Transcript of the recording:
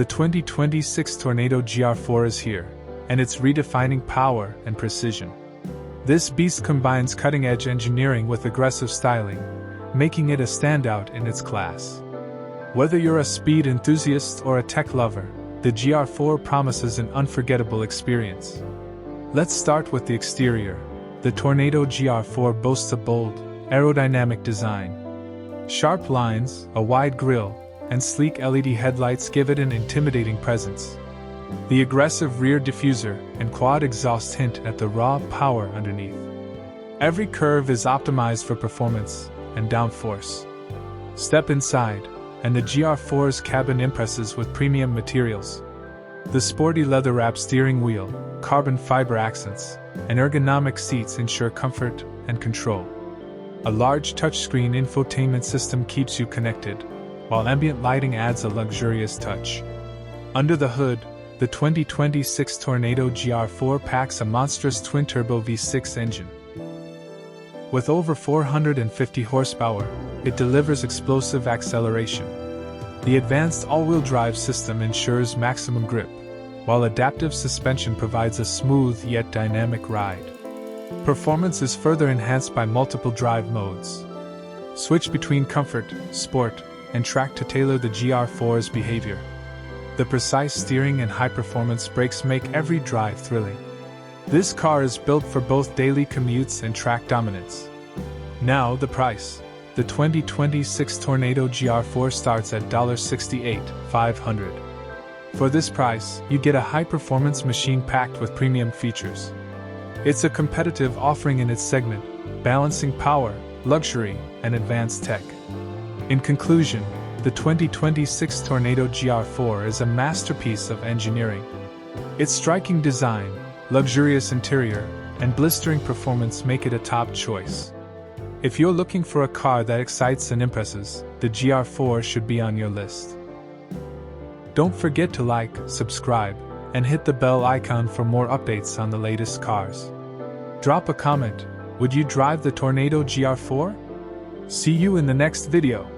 The 2026 Tornado GR4 is here, and it's redefining power and precision. This beast combines cutting-edge engineering with aggressive styling, making it a standout in its class. Whether you're a speed enthusiast or a tech lover, the GR4 promises an unforgettable experience. Let's start with the exterior. The Tornado GR4 boasts a bold, aerodynamic design. Sharp lines, a wide grille, and sleek LED headlights give it an intimidating presence. The aggressive rear diffuser and quad exhaust hint at the raw power underneath. Every curve is optimized for performance and downforce. Step inside, and the GR4's cabin impresses with premium materials. The sporty leather-wrapped steering wheel, carbon fiber accents, and ergonomic seats ensure comfort and control. A large touchscreen infotainment system keeps you connected, while ambient lighting adds a luxurious touch. Under the hood, the 2026 Tornado GR4 packs a monstrous twin-turbo V6 engine. With over 450 horsepower, it delivers explosive acceleration. The advanced all-wheel drive system ensures maximum grip, while adaptive suspension provides a smooth yet dynamic ride. Performance is further enhanced by multiple drive modes. Switch between comfort, sport, and track to tailor the GR4's behavior. The precise steering and high-performance brakes make every drive thrilling. This car is built for both daily commutes and track dominance. Now the price. The 2026 Tornado GR4 starts at $68,500. For this price, you get a high-performance machine packed with premium features. It's a competitive offering in its segment, balancing power, luxury, and advanced tech. In conclusion, the 2026 Tornado GR4 is a masterpiece of engineering. Its striking design, luxurious interior, and blistering performance make it a top choice. If you're looking for a car that excites and impresses, the GR4 should be on your list. Don't forget to like, subscribe, and hit the bell icon for more updates on the latest cars. Drop a comment. Would you drive the Tornado GR4? See you in the next video.